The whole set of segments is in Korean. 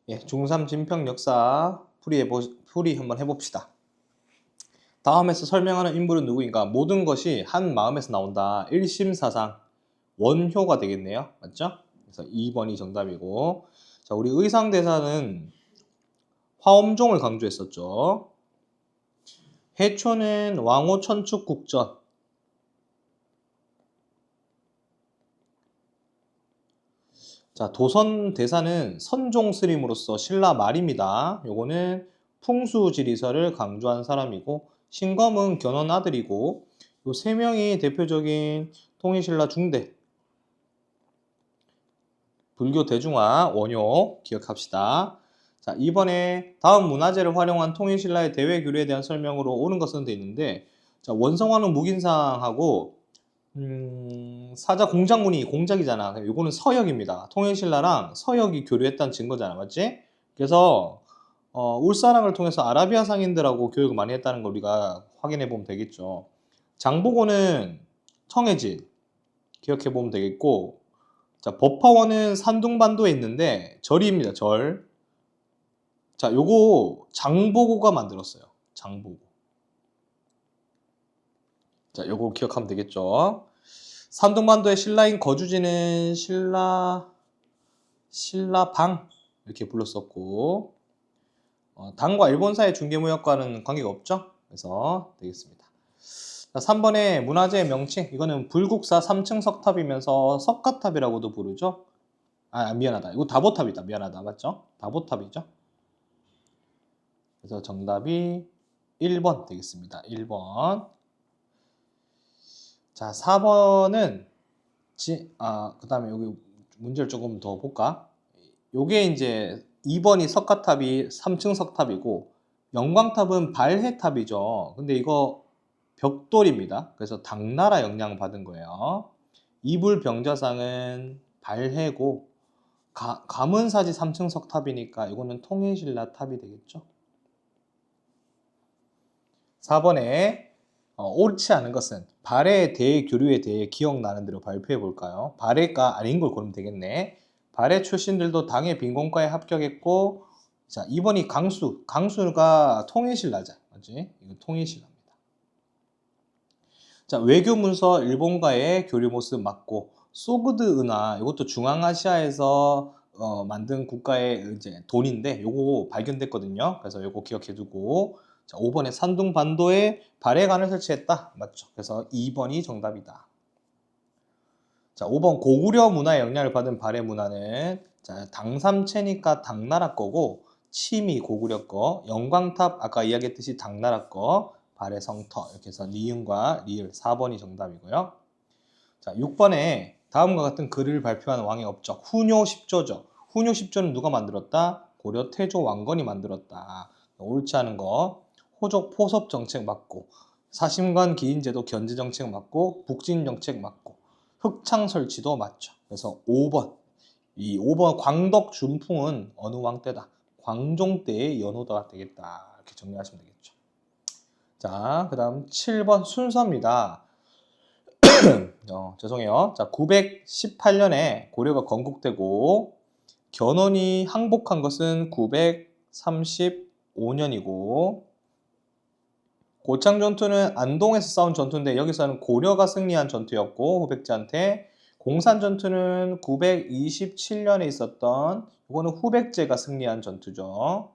예, 중3 진평 역사 풀이 한번 해봅시다. 다음에서 설명하는 인물은 누구인가? 모든 것이 한 마음에서 나온다. 일심사상 원효가 되겠네요. 맞죠? 그래서 2번이 정답이고, 자, 우리 의상대사는 화엄종을 강조했었죠. 해초는 왕호 천축국전. 자, 도선대사는 선종스님으로서 신라 말입니다. 요거는 풍수지리설을 강조한 사람이고, 신검은 견훤 아들이고, 요 세 명이 대표적인 통일신라 중대 불교 대중화 원효 기억합시다. 자, 이번에 다음 문화재를 활용한 통일신라의 대외 교류에 대한 설명으로 옳은 것은 돼 있는데, 자, 원성화는 무긴상하고 사자 공작문이 공작이잖아. 이거는 서역입니다. 통일신라랑 서역이 교류했다는 증거잖아, 맞지? 그래서 울사랑을 통해서 아라비아 상인들하고 교육을 많이 했다는 걸 우리가 확인해 보면 되겠죠. 장보고는 청해진 기억해 보면 되겠고, 자, 법화원은 산둥반도에 있는데 절입니다. 절. 자, 요거 장보고가 만들었어요. 장보고. 자, 요거 기억하면 되겠죠. 산둥반도의 신라인 거주지는 신라방 이렇게 불렀었고, 당과 일본사의 중개무역과는 관계가 없죠. 그래서 되겠습니다. 자, 3번에 문화재의 명칭, 이거는 불국사 3층 석탑이면서 석가탑이라고도 부르죠. 미안하다. 이거 다보탑이다. 미안하다. 맞죠? 다보탑이죠. 그래서 정답이 1번 되겠습니다. 1번. 자, 4번은 그 다음에 여기 문제를 조금 더 볼까? 요게 이제 2번이 석가탑이 3층 석탑이고, 영광탑은 발해탑이죠. 근데 이거 벽돌입니다. 그래서 당나라 영향 받은 거예요. 이불병자상은 발해고, 가문사지 3층 석탑이니까 이거는 통일신라 탑이 되겠죠. 4번에 옳지 않은 것은 발해 대교류에 대해 기억나는 대로 발표해 볼까요? 발해가 아닌 걸 고르면 되겠네. 발해 출신들도 당의 빈곤과에 합격했고, 자, 2번이 강수가 통일신라자. 맞지? 이거 통일신라입니다. 자, 외교 문서 일본과의 교류 모습 맞고, 소그드 은하 이것도 중앙아시아에서 만든 국가의 이제 돈인데 요거 발견됐거든요. 그래서 요거 기억해두고, 자, 5번에 산둥반도에 발해관을 설치했다. 맞죠? 그래서 2번이 정답이다. 자, 5번 고구려 문화의 영향을 받은 발해 문화는, 자, 당삼채니까 당나라 거고, 침이 고구려 거, 영광탑 아까 이야기했듯이 당나라 거, 발해 성터 이렇게 해서 니은과 리을 4번이 정답이고요. 자, 6번에 다음과 같은 글을 발표한 왕의 업적 훈요 10조죠. 훈요 10조는 누가 만들었다? 고려 태조 왕건이 만들었다. 옳지 않은 거 호족 포섭 정책 맞고, 사심관 기인제도 견제 정책 맞고, 북진 정책 맞고, 흑창 설치도 맞죠. 그래서 5번. 이 5번 광덕 준풍은 어느 왕 때다? 광종 때의 연호가 되겠다. 이렇게 정리하시면 되겠죠. 자, 그 다음 7번 순서입니다. 죄송해요. 자, 918년에 고려가 건국되고, 견훤이 항복한 것은 935년이고, 고창 전투는 안동에서 싸운 전투인데 여기서는 고려가 승리한 전투였고, 후백제한테. 공산 전투는 927년에 있었던, 이거는 후백제가 승리한 전투죠.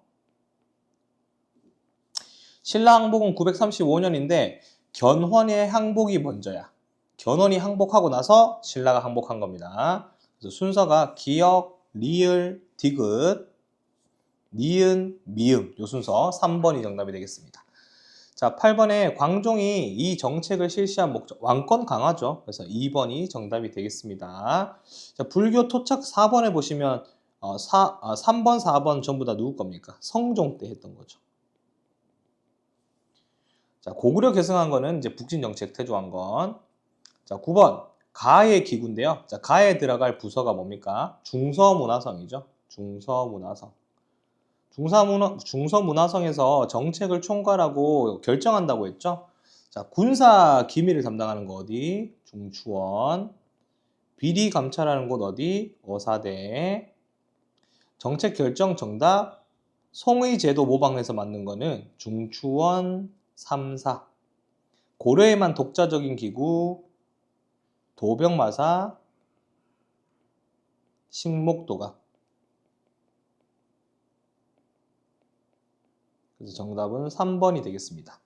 신라 항복은 935년인데 견훤의 항복이 먼저야. 견훤이 항복하고 나서 신라가 항복한 겁니다. 그래서 순서가 기역, 리을, 디귿, 니은, 미음 요 순서 3번이 정답이 되겠습니다. 자, 8번에 광종이 이 정책을 실시한 목적, 왕권 강화죠. 그래서 2번이 정답이 되겠습니다. 자, 불교 토착 4번에 보시면 3번, 4번 전부 다 누구 겁니까? 성종 때 했던 거죠. 자, 고구려 계승한 거는 이제 북진정책 태조왕건. 자, 9번 가의 기구인데요. 자, 가에 들어갈 부서가 뭡니까? 중서문화성이죠. 중서문화성. 중서문화성에서 정책을 총괄하고 결정한다고 했죠. 자, 군사 기밀을 담당하는 거 어디? 중추원. 비리 감찰하는 곳 어디? 어사대. 정책 결정 정답. 송의 제도 모방해서 만든 거는 중추원 3사. 고려에만 독자적인 기구 도병마사 식목도가. 그래서 정답은 3번이 되겠습니다.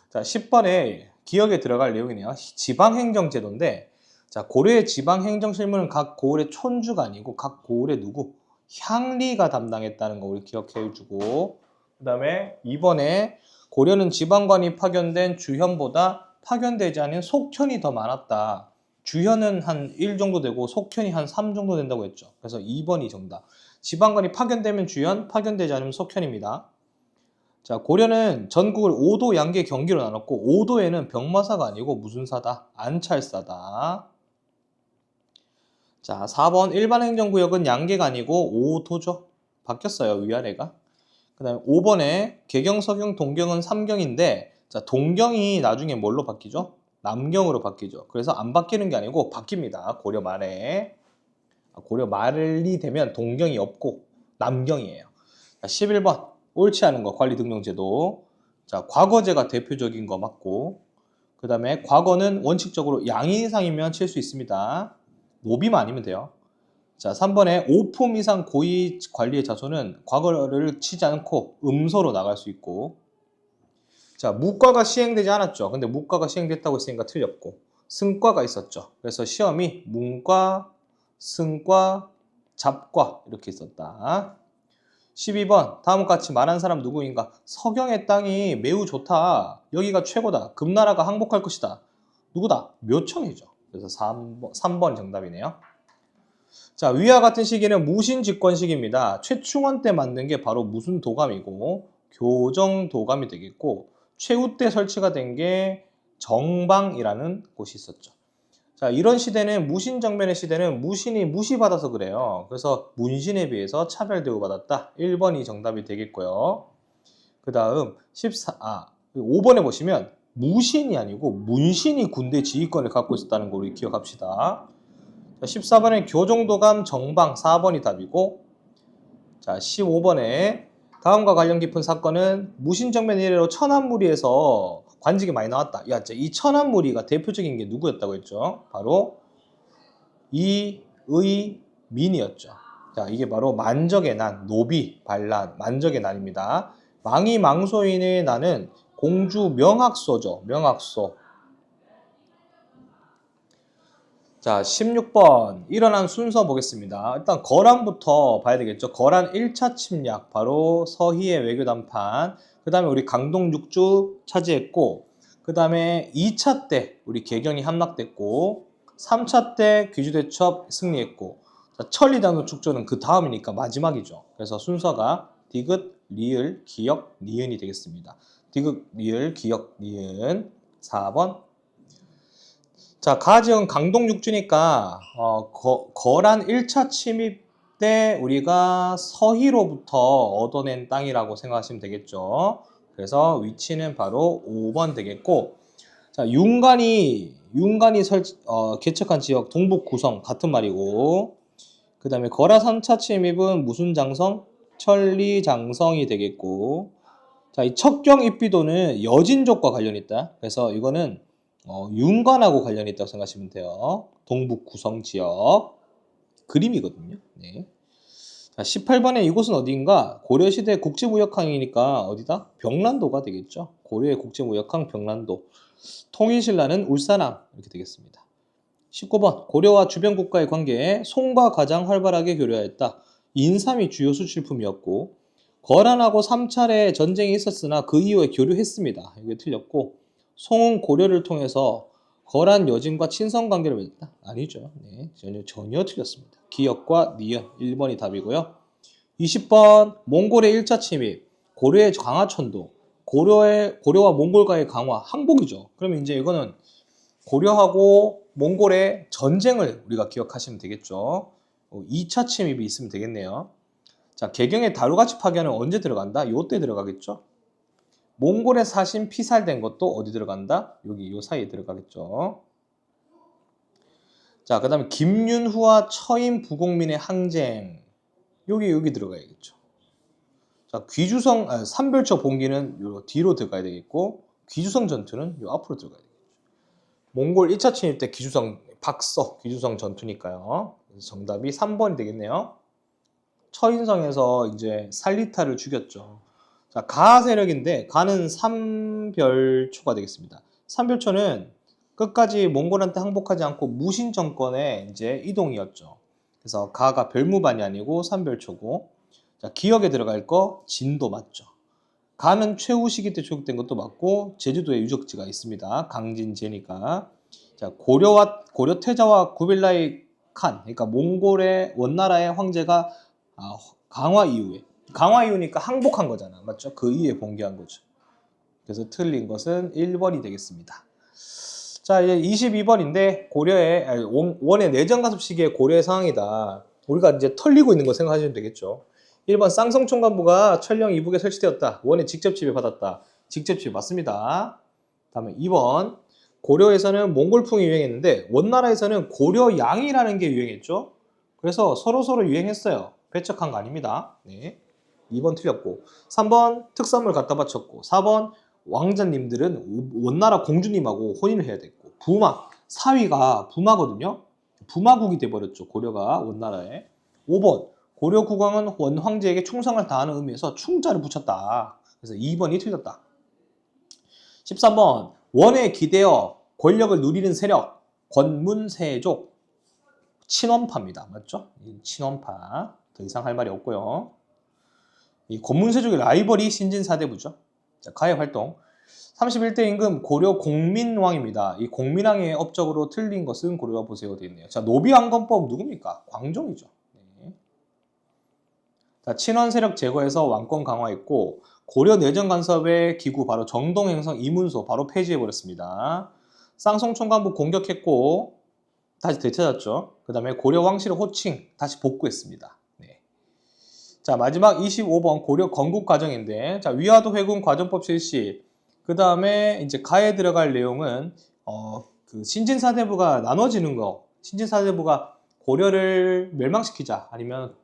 자, 10번에 기억에 들어갈 내용이네요. 지방행정제도인데, 자, 고려의 지방행정실무는 각 고을의 촌주가 아니고 각 고을의 누구? 향리가 담당했다는 거 우리 기억해주고, 그 다음에 2번에 고려는 지방관이 파견된 주현보다 파견되지 않은 속현이 더 많았다. 주현은 한 1 정도 되고 속현이 한 3 정도 된다고 했죠. 그래서 2번이 정답. 지방관이 파견되면 주현, 파견되지 않으면 속현입니다. 자, 고려는 전국을 5도 양계 경기로 나눴고 5도에는 병마사가 아니고 무슨 사다? 안찰사다. 자, 4번 일반 행정구역은 양계가 아니고 5도죠. 바뀌었어요, 위아래가. 그 다음에 5번에 개경, 서경, 동경은 3경인데 자, 동경이 나중에 뭘로 바뀌죠? 남경으로 바뀌죠. 그래서 안 바뀌는 게 아니고 바뀝니다. 고려 말에. 고려 말이 되면 동경이 없고 남경이에요. 자, 11번 옳지 않은 거 관리등록제도. 자, 과거제가 대표적인 거 맞고, 그 다음에 과거는 원칙적으로 양인 이상이면 칠 수 있습니다. 노비만 아니면 돼요. 자, 3번에 5품 이상 고위 관리의 자손은 과거를 치지 않고 음소로 나갈 수 있고, 자, 무과가 시행되지 않았죠. 근데 무과가 시행됐다고 했으니까 틀렸고, 승과가 있었죠. 그래서 시험이 문과, 승과, 잡과 이렇게 있었다. 12번 다음과 같이 말한 사람 누구인가? 서경의 땅이 매우 좋다. 여기가 최고다. 금나라가 항복할 것이다. 누구다? 묘청이죠. 그래서 3번 정답이네요. 자, 위와 같은 시기는 무신집권 시기입니다. 최충원 때 만든 게 바로 무슨 도감이고 교정도감이 되겠고, 최후 때 설치가 된 게 정방이라는 곳이 있었죠. 자, 이런 시대는 무신정변의 시대는 무신이 무시받아서 그래요. 그래서 문신에 비해서 차별 대우받았다. 1번이 정답이 되겠고요. 그 다음 5번에 보시면 무신이 아니고 문신이 군대 지휘권을 갖고 있었다는 걸 우리 기억합시다. 자, 14번에 교정도감 정방 4번이 답이고, 자, 15번에 다음과 관련 깊은 사건은 무신정변 이래로 천안무리에서 관직이 많이 나왔다. 야, 이 천안무리가 대표적인 게 누구였다고 했죠? 바로 이의민이었죠. 자, 이게 바로 만적의 난, 노비, 반란, 만적의 난입니다. 망이 망소인의 난은 공주 명학소죠. 명학소. 자, 16번 일어난 순서 보겠습니다. 일단 거란부터 봐야 되겠죠. 거란 1차 침략, 바로 서희의 외교담판. 그 다음에 우리 강동 6주 차지했고, 그 다음에 2차 때 우리 개경이 함락됐고, 3차 때 귀주대첩 승리했고, 자, 천리단도 축조는 그 다음이니까 마지막이죠. 그래서 순서가 디귿, 리을, 기역, 니은이 되겠습니다. 디귿, 리을, 기역, 니은. 4번. 자, 가지은 강동 6주니까 거란 1차 침입 때 우리가 서희로부터 얻어낸 땅이라고 생각하시면 되겠죠. 그래서 위치는 바로 5번 되겠고, 자, 윤관이 개척한 지역 동북 구성 같은 말이고, 그 다음에 거라 3차 침입은 무슨 장성? 천리장성이 되겠고, 자, 이 척경 입비도는 여진족과 관련이 있다. 그래서 이거는 윤관하고 관련이 있다고 생각하시면 돼요. 동북 구성 지역 그림이거든요. 네. 자, 18번에 이곳은 어디인가? 고려시대 국제무역항이니까 어디다? 병란도가 되겠죠. 고려의 국제무역항 병란도. 통일신라는 울산항 이렇게 되겠습니다. 19번 고려와 주변 국가의 관계에 송과 가장 활발하게 교류하였다. 인삼이 주요 수출품이었고, 거란하고 3차례 전쟁이 있었으나 그 이후에 교류했습니다. 이게 틀렸고, 송은 고려를 통해서 거란 여진과 친선 관계를 맺었다. 아니죠. 네, 전혀 틀렸습니다. 기역과 니은 1번이 답이고요. 20번 몽골의 1차 침입, 고려의 강화천도, 고려와 몽골과의 강화, 항복이죠. 그러면 이제 이거는 고려하고 몽골의 전쟁을 우리가 기억하시면 되겠죠. 2차 침입이 있으면 되겠네요. 자, 개경의 다루가치 파견은 언제 들어간다? 요때 들어가겠죠. 몽골의 사신 피살된 것도 어디 들어간다? 여기 요 사이에 들어가겠죠. 자, 그 다음에 김윤후와 처임 부공민의 항쟁. 여기 들어가야겠죠. 자, 삼별초 봉기는 요 뒤로 들어가야 되겠고, 귀주성 전투는 요 앞으로 들어가야 되겠죠. 몽골 1차 침입 때 귀주성 전투니까요. 그래서 정답이 3번이 되겠네요. 처인성에서 이제 살리타를 죽였죠. 자, 가 세력인데 가는 삼별초가 되겠습니다. 삼별초는 끝까지 몽골한테 항복하지 않고 무신 정권의 이제 이동이었죠. 그래서 가가 별무반이 아니고 삼별초고, 자, 기억에 들어갈 거 진도 맞죠. 가는 최후 시기 때 조직된 것도 맞고 제주도에 유적지가 있습니다. 강진제니까. 자, 고려 태자와 구빌라이 칸, 그러니까 몽골의 원나라의 황제가 강화 이후니까 항복한 거잖아. 맞죠? 그 이후에 봉기한 거죠. 그래서 틀린 것은 1번이 되겠습니다. 자, 이제 22번인데 원의 내전 가습 시기의 고려의 상황이다. 우리가 이제 털리고 있는 거 생각하시면 되겠죠. 1번 쌍성 총관부가 천령 이북에 설치되었다. 원에 직접 지배받았다. 직접 지배 맞습니다. 다음에 2번 고려에서는 몽골풍이 유행했는데 원나라에서는 고려양이라는 게 유행했죠. 그래서 서로 유행했어요. 배척한 거 아닙니다. 네. 2번 틀렸고, 3번 특선물 갖다 바쳤고, 4번 왕자님들은 원나라 공주님하고 혼인을 해야 됐고, 사위가 부마거든요. 부마국이 돼버렸죠. 고려가 원나라에. 5번 고려 국왕은 원 황제에게 충성을 다하는 의미에서 충자를 붙였다. 그래서 2번이 틀렸다. 13번 원에 기대어 권력을 누리는 세력 권문세족 친원파입니다. 맞죠? 친원파. 더 이상 할 말이 없고요. 이 권문세족의 라이벌이 신진사대부죠. 자, 가해 활동. 31대 임금 고려 공민왕입니다. 이 공민왕의 업적으로 틀린 것은 고려가 보세요 되어 있네요. 자, 노비왕건법 누굽니까? 광종이죠. 네. 자, 친원 세력 제거해서 왕권 강화했고, 고려 내전 간섭의 기구 바로 정동행성 이문소 바로 폐지해 버렸습니다. 쌍송총관부 공격했고 다시 되찾았죠. 그 다음에 고려 왕실의 호칭 다시 복구했습니다. 네. 자, 마지막 25번 고려 건국 과정인데, 자, 위화도 회군 과정법 실시. 그 다음에 이제 가에 들어갈 내용은 그 신진사대부가 나눠지는 거, 신진사대부가 고려를 멸망시키자 아니면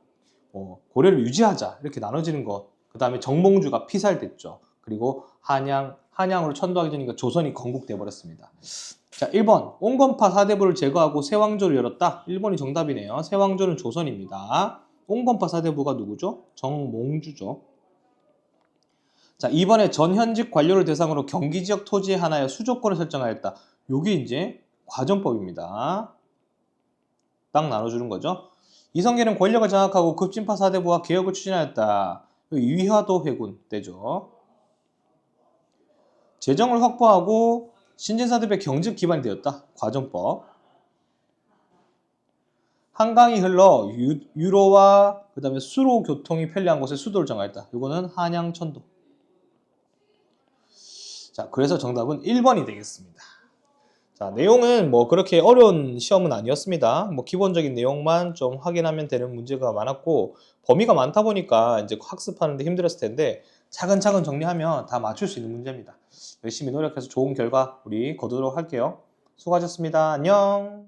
고려를 유지하자 이렇게 나눠지는 거. 그 다음에 정몽주가 피살됐죠. 그리고 한양으로 천도하기 전이니까 조선이 건국돼 버렸습니다. 자, 1번 옹건파 사대부를 제거하고 새왕조를 열었다. 1번이 정답이네요. 새왕조는 조선입니다. 옹건파 사대부가 누구죠? 정몽주죠. 자, 이번에 전현직 관료를 대상으로 경기 지역 토지 하나의 수조권을 설정하였다. 요게 이제 과정법입니다. 딱 나눠주는 거죠. 이성계는 권력을 장악하고 급진파 사대부와 개혁을 추진하였다. 위화도 회군 때죠. 재정을 확보하고 신진사대부의 경제 기반이 되었다. 과정법. 한강이 흘러 유로와 그 다음에 수로 교통이 편리한 곳에 수도를 정하였다. 이거는 한양천도. 자, 그래서 정답은 1번이 되겠습니다. 자, 내용은 뭐 그렇게 어려운 시험은 아니었습니다. 뭐 기본적인 내용만 좀 확인하면 되는 문제가 많았고, 범위가 많다 보니까 이제 학습하는데 힘들었을 텐데 차근차근 정리하면 다 맞출 수 있는 문제입니다. 열심히 노력해서 좋은 결과 우리 거두도록 할게요. 수고하셨습니다. 안녕.